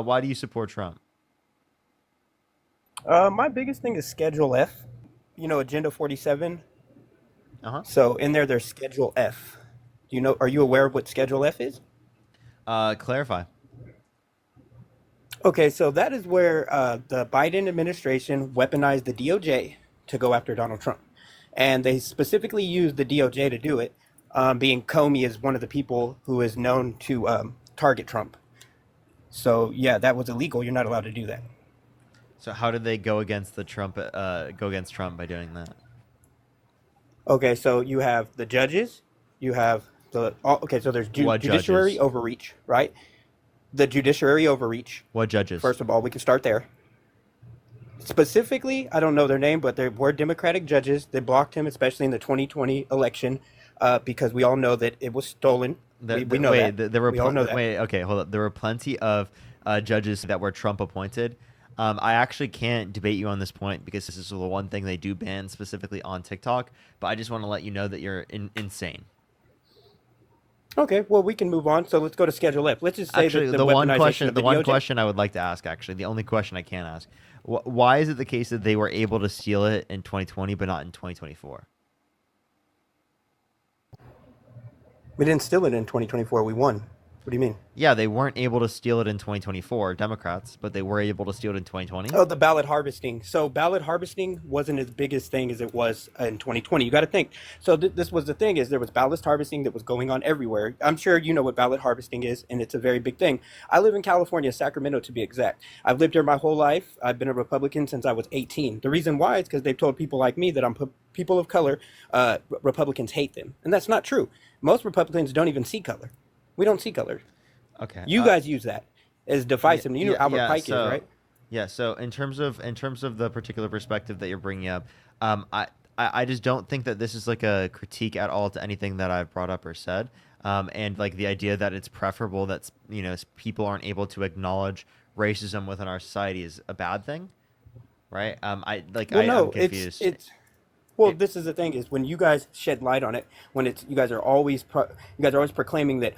why do you support Trump? My biggest thing is Schedule F. You know, Agenda 47. Uh-huh. So in there, there's Schedule F. Do you know? Are you aware of what Schedule F is? Clarify. Okay, so that is where the Biden administration weaponized the DOJ to go after Donald Trump, and they specifically used the DOJ to do it. Being Comey is one of the people who is known to target Trump. So yeah, that was illegal. You're not allowed to do that. So how did they go against the Trump go against Trump by doing that? Okay, so you have the judges, you have okay, so there's What judiciary judges? overreach, right? The judiciary overreach. What judges? First of all, we can start there. Specifically, I don't know their name, but they were Democratic judges. They blocked him, especially in the 2020 election, because we all know that it was stolen. We know Wait, that. there were We all know that. wait. Okay, hold up. There were plenty of judges that were Trump appointed. I actually can't debate you on this point because this is the one thing they do ban specifically on TikTok. But I just want to let you know that you're insane. Okay, well, we can move on. So let's go to Schedule F. Let's just say that Actually, the the one weaponization question, of the the one DOJ. question I would like to ask, actually, the only question I can ask, why is it the case that they were able to steal it in 2020 but not in 2024? We didn't steal it in 2024. We won. What do you mean? Yeah, they weren't able to steal it in 2024, Democrats, but they were able to steal it in 2020. Oh, the ballot harvesting. So ballot harvesting wasn't as big as thing as it was in 2020. You got to think. So this was the thing is there was ballot harvesting that was going on everywhere. I'm sure you know what ballot harvesting is, and it's a very big thing. I live in California, Sacramento to be exact. I've lived here my whole life. I've been a Republican since I was 18. The reason why is because they've told people like me that people of color, Republicans hate them, and that's not true. Most Republicans don't even see color. We don't see color. Okay. You guys use that as Yeah, divisive. You know yeah, who Albert yeah. Pike is, So, right? yeah. So in terms of the particular perspective that you're bringing up, um, I, I just don't think that this is like a critique at all to anything that I've brought up or said. And like the idea that it's preferable that people aren't able to acknowledge racism within our society is a bad thing, right? Well, I'm no, confused. well, It, this is the thing is when you guys shed light on it, when it's you guys are always proclaiming that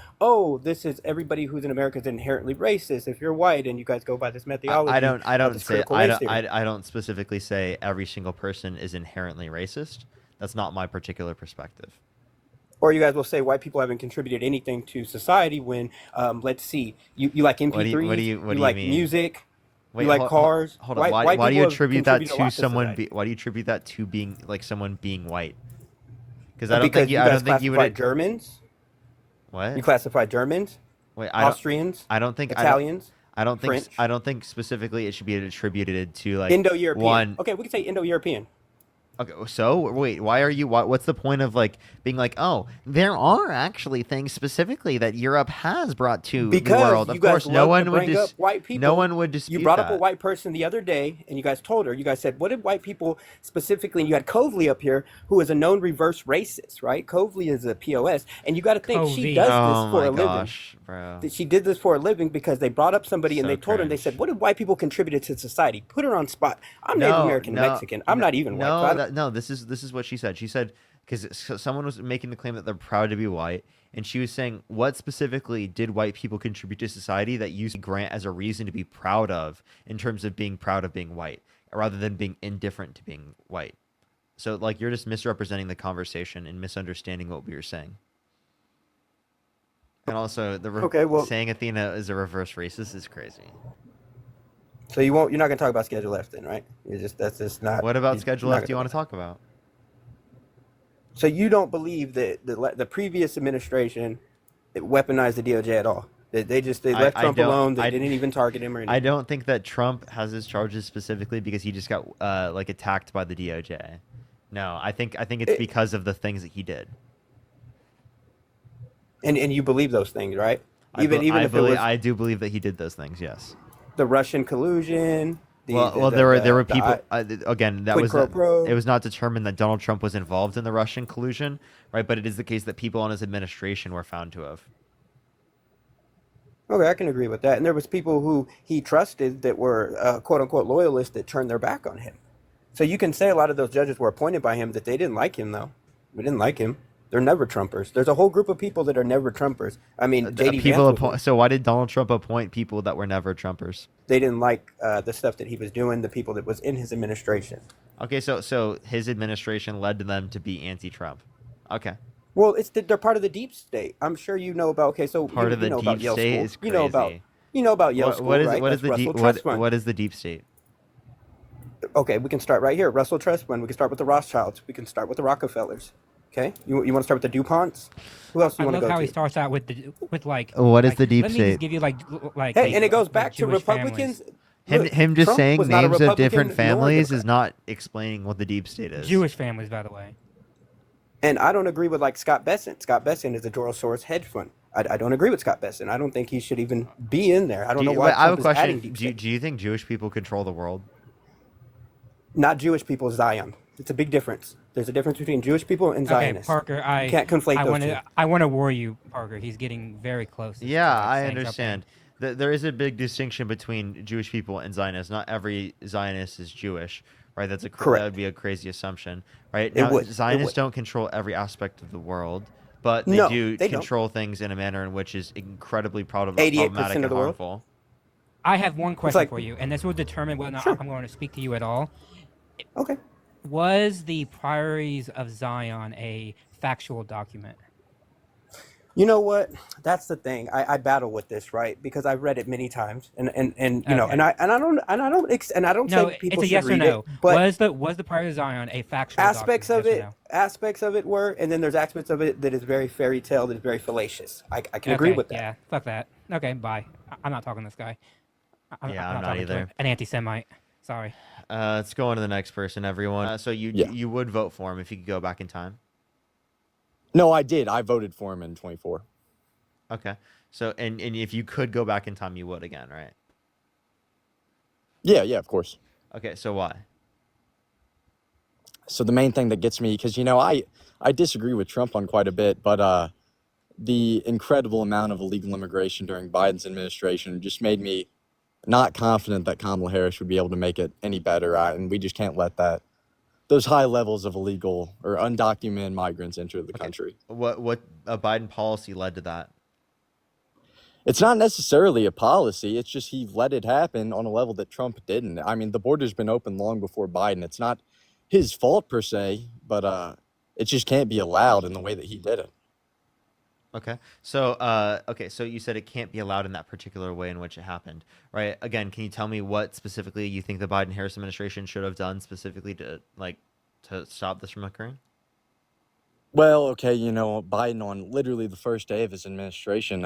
this is everybody who's in America is inherently racist if you're white and you guys go by this methodology I of don't this say critical race theory. I don't specifically say every single person is inherently racist. That's not my particular perspective. Or you guys will say white people haven't contributed anything to society when let's see, you like MP3s, What you do you like mean? music, you Wait, like cars. hold up. White Why do you people have attribute that contributed a to lot to someone? society Why do you attribute that to being like someone being white? Because because you I guys don't think you classify would. Germans, you What? classify Germans, Wait, Austrians, I don't think. Italians, French. I don't think specifically it should be attributed to like Indo-European. one. Okay, we can say Indo-European. Okay, so wait, why are you? What's the point of like being like, oh, there are actually things specifically that Europe has brought to the Because world. you Of guys course, love to bring up white no people. one would You dispute brought up a that. white person the other day, and you guys told her. You guys said, "What did white people specifically?" And you had Coveley up here, who is a known reverse racist, right? Coveley is a POS, and you got to think she Covey. does this Oh for my a living. gosh, bro, That she did this for a living because they brought up somebody and so they told her and they said, cringe. "What did white people contributed to society?" Put her on spot. I'm Native No, American no, Mexican. I'm not even white, so I don't. no. This is what she said. She said because someone was making the claim that they're proud to be white, and she was saying, what specifically did white people contribute to society that you see Grant as a reason to be proud of in terms of being proud of being white, rather than being indifferent to being white. So like you're just misrepresenting the conversation and misunderstanding what we were saying. And also Okay, well, saying Athena is a reverse racist is crazy. so you won't. You're not gonna talk about Schedule F then, right? You're just that's just not. What about You're Schedule not F do you gonna. want to talk about? So you don't believe that the previous administration weaponized the DOJ at all? They left I Trump don't alone. They I didn't even target him or I anything. don't think that Trump has his charges specifically because he just got like attacked by the DOJ. No, I think it's It, because of the things that he did. and you believe those things, right? Even if it was I do believe that he did those things. Yes. the Russian collusion, There were people. Again, that quid was pro it pro. was not determined that Donald Trump was involved in the Russian collusion, right? But it is the case that people on his administration were found to have. Okay, I can agree with that. And there was people who he trusted that were quote unquote loyalists that turned their back on him. So you can say a lot of those judges were appointed by him that they didn't like him though. We didn't like him. They're never Trumpers. There's a whole group of people that are never Trumpers. I mean, JD Vance People was one. appoint. So why did Donald Trump appoint people that were never Trumpers? They didn't like the stuff that he was doing. The people that was in his administration. Okay, so his administration led to them to be anti-Trump. Okay, Well, they're part of the deep state. I'm sure you know about. Okay, so part of you the know about deep Yale state School. is crazy. You know about Yale What School, is right? what is That's the deep Russell Trust Fund. what is the deep state? Okay, we can start right here. Russell Trust Fund. We can start with the Rothschilds. We can start with the Rockefellers. Okay, you want to start with the DuPonts? Who else do I you want to love go how he to? starts out with What is like the deep let me just state? give you like Hey, and it goes the back to Jewish families. Republicans. Him Look, him just Trump saying was not a names of different Republican nor a families is Democrat. not explaining what the deep state is. Jewish families, by the way. And I don't agree with like Scott Bessent. Scott Bessent is a George Soros hedge fund. I don't agree with Scott Bessent. I don't think he should even be in there. I don't know why I have a Trump is adding question. deep Do state. you think Jewish people control the world? Not Jewish people, Zion. It's a big difference. There's a difference between Jewish people and Okay, Zionists. Parker, You can't conflate those two. I want to warn you, Parker. He's getting very close to Yeah, like, I saying understand. There is a big distinction between Jewish people and Zionists. Not every Zionist is Jewish, right? That would Correct. be a crazy assumption, right? It Now, would. It Zionists would. don't control every aspect of the world, but they No, do they don't. control things in a manner in which is incredibly 88% problematic of and the world. harmful. I have one question like, for you, and this will determine whether or not sure. I'm going to speak to you at all. Okay. Was the Priorities of Zion a factual document? You know what? That's the thing. I battle with this, right? Because I've read it many times, and you know, Okay. and I don't No, say it's people a should yes or read no. it, but Was the Priorities of Zion a factual aspects document? of Yes or it, no? aspects of it were, and then there's aspects of it that is very fairy tale, that is very fallacious. I can agree Okay, with that. yeah, fuck that. Okay, bye. I'm not talking to this guy. Yeah, I'm I'm not not talking to either. an anti-Semite. Sorry. Let's go on to the next person, everyone. So Yeah. you would vote for him if you could go back in time? No, I did. I voted for him in 24. Okay. So and if you could go back in time, you would again, right? Yeah, of course. Okay. So why? So the main thing that gets me, because I disagree with Trump on quite a bit, but the incredible amount of illegal immigration during Biden's administration just made me not confident that Kamala Harris would be able to make it any better. And we just can't let those high levels of illegal or undocumented migrants enter the country. What a Biden policy led to that? It's not necessarily a policy. It's just he let it happen on a level that Trump didn't. I mean, the border's been open long before Biden. It's not his fault per se, but it just can't be allowed in the way that he did it. Okay. So so you said it can't be allowed in that particular way in which it happened, right? Again, can you tell me what specifically you think the Biden Harris administration should have done specifically to stop this from occurring? Well, okay, Biden on literally the first day of his administration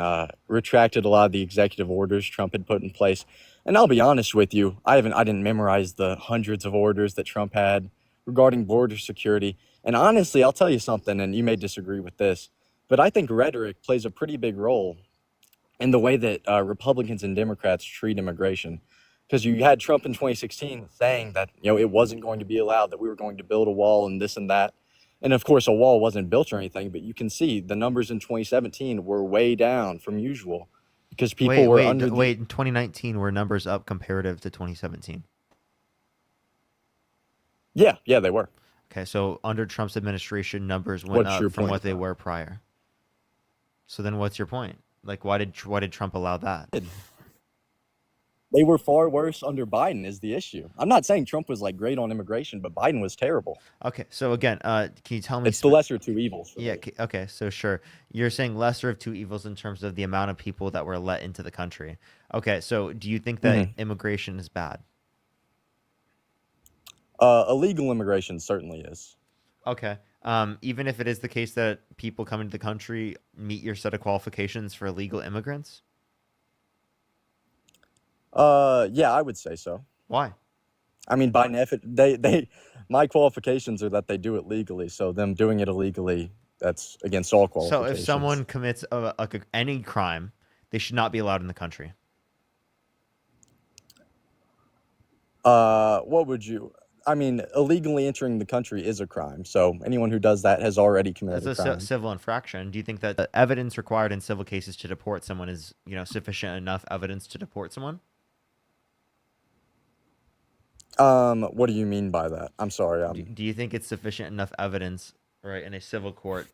retracted a lot of the executive orders Trump had put in place. And I'll be honest with you, I didn't memorize the hundreds of orders that Trump had regarding border security. And honestly, I'll tell you something, and you may disagree with this, but I think rhetoric plays a pretty big role in the way that Republicans and Democrats treat immigration. Because you had Trump in 2016 saying that it wasn't going to be allowed, that we were going to build a wall and this and that. And of course, a wall wasn't built or anything, but you can see the numbers in 2017 were way down from usual because people were under the... Wait. In 2019, were numbers up comparative to 2017? Yeah, they were. Okay, so under Trump's administration, numbers went What's your up from point what they about were prior. So then, what's your point? Like, why did Trump allow that? They were far worse under Biden is the issue. I'm not saying Trump was like great on immigration, but Biden was terrible. Okay, so again, can you tell me? It's the lesser of two evils. For Yeah. me. Okay. So sure, you're saying lesser of two evils in terms of the amount of people that were let into the country. Okay. So do you think that immigration is bad? Illegal immigration certainly is. Okay. Even if it is the case that people coming to the country meet your set of qualifications for illegal immigrants? Yeah, I would say so. Why? I mean, by my qualifications are that they do it legally. So them doing it illegally, that's against all So qualifications. if someone commits any crime, they should not be allowed in the country. What would you? I mean, illegally entering the country is a crime. So anyone who does that has already committed That's a a crime. civil infraction. Do you think that the evidence required in civil cases to deport someone is, sufficient enough evidence to deport someone? What do you mean by that? I'm sorry. Do you think it's sufficient enough evidence, right, in a civil court,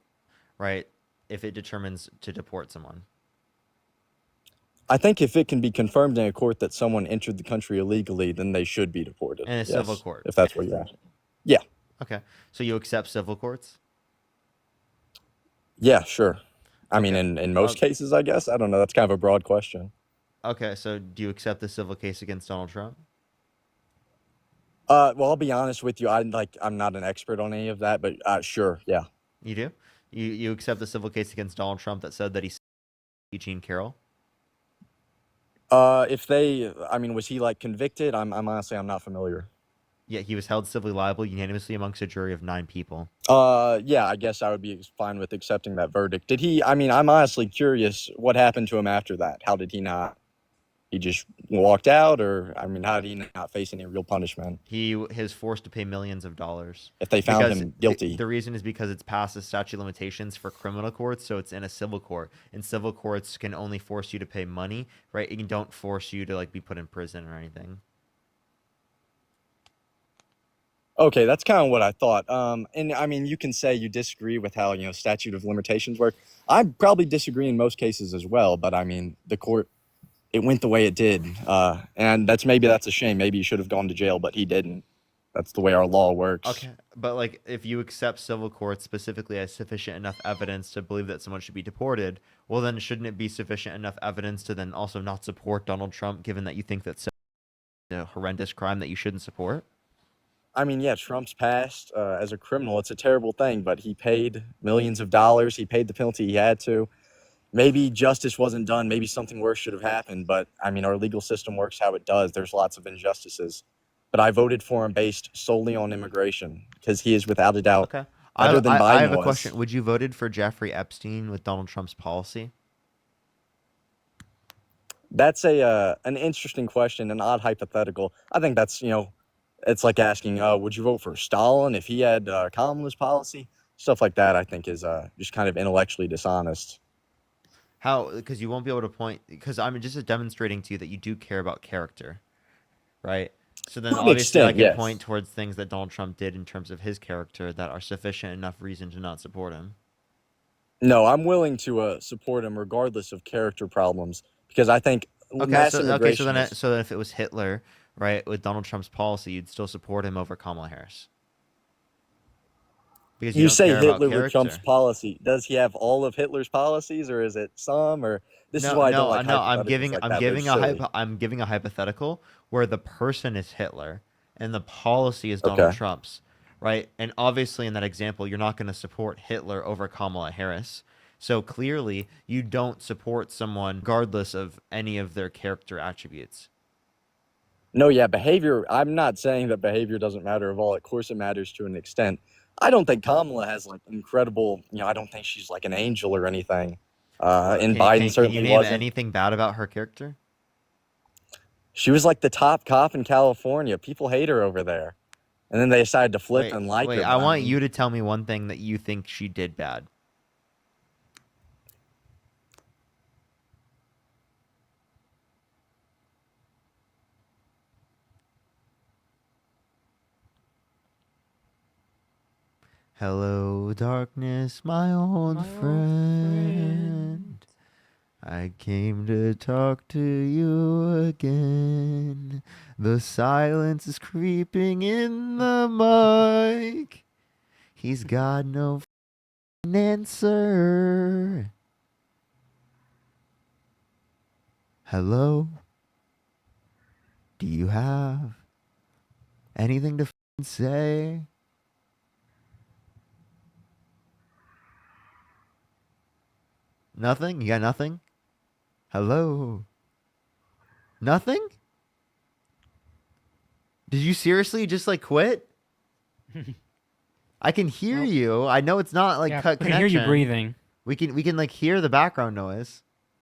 right? If it determines to deport someone. I think if it can be confirmed in a court that someone entered the country illegally, then they should be deported. In a civil Yes, court. if that's what you're asking. Yeah. Okay. So you accept civil courts? Yeah, sure. I mean, Okay. in most cases, I guess. I don't know. That's kind of a broad question. Okay. So do you accept the civil case against Donald Trump? Well, I'll be honest with you. I'm not an expert on any of that, but sure, yeah. You do? You accept the civil case against Donald Trump that said that he Eugene Carroll? I mean, was he like convicted? I'm honestly, I'm not familiar. Yeah, he was held civilly liable unanimously amongst a jury of 9 people. Yeah, I guess I would be fine with accepting that verdict. Did he? I mean, I'm honestly curious what happened to him after that. How did he not? He just walked out, or I mean, how did he not face any real punishment He was forced to pay millions of dollars. if they found Because him guilty? the reason is because it's past the statute of limitations for criminal courts, so it's in a civil court. And civil courts can only force you to pay money, right? It don't force you to like be put in prison or anything. Okay, that's kind of what I thought. And I mean, you can say you disagree with how, statute of limitations work. I probably disagree in most cases as well, but I mean, the court, it went the way it did. And that's a shame. Maybe he should have gone to jail, but he didn't. That's the way our law works. Okay, but like if you accept civil courts specifically as sufficient enough evidence to believe that someone should be deported, well then shouldn't it be sufficient enough evidence to then also not support Donald Trump, given that you think that's a horrendous crime that you shouldn't support? I mean, yeah, Trump's past as a criminal, it's a terrible thing, but he paid millions of dollars. He paid the penalty he had to. Maybe justice wasn't done. Maybe something worse should have happened. But I mean, our legal system works how it does. There's lots of injustices. But I voted for him based solely on immigration because he is without a doubt Okay. better than Biden I have a was. question. Would you voted for Jeffrey Epstein with Donald Trump's policy? That's an interesting question, an odd hypothetical. I think that's, it's like asking, would you vote for Stalin if he had Kamala's policy? Stuff like that, I think, is just kind of intellectually dishonest. How? Because you won't be able to point. Because I'm just demonstrating to you that you do care about character, right? So then To an obviously I extent, can yes. point towards things that Donald Trump did in terms of his character that are sufficient enough reason to not support him. No, I'm willing to support him regardless of character problems because I think mass immigration So then if it was Hitler, right, with Donald Trump's policy, you'd still support him over Kamala Harris. Because you You don't say care about Hitler with Trump's character. policy. Does he have all of Hitler's policies, or is it some? Or this is why I don't like No. hypotheticals like that. They're silly. I'm giving a hypothetical where the person is Hitler and the policy is Donald Okay. Trump's, right? And obviously, in that example, you're not going to support Hitler over Kamala Harris. So clearly, you don't support someone regardless of any of their character attributes. No, yeah, behavior. I'm not saying that behavior doesn't matter at all. Of course, it matters to an extent. I don't think Kamala has like incredible. I don't think she's like an angel or anything. And Biden Can certainly you name wasn't. anything bad about her character? She was like the top cop in California. People hate her over there, and then they decided to flip and like her. Wait, but I want mean, you to tell me one thing that you think she did bad. Hello, darkness, my old My old friend. I came to talk to you again. The silence is creeping in the mic. He's got no answer. Hello? Do you have anything to say? Nothing? You got nothing? Hello? Nothing? Did you seriously just like quit? I can hear Nope. you. I know it's not like Yeah, cut we can hear you connection. breathing. We can like hear the background noise.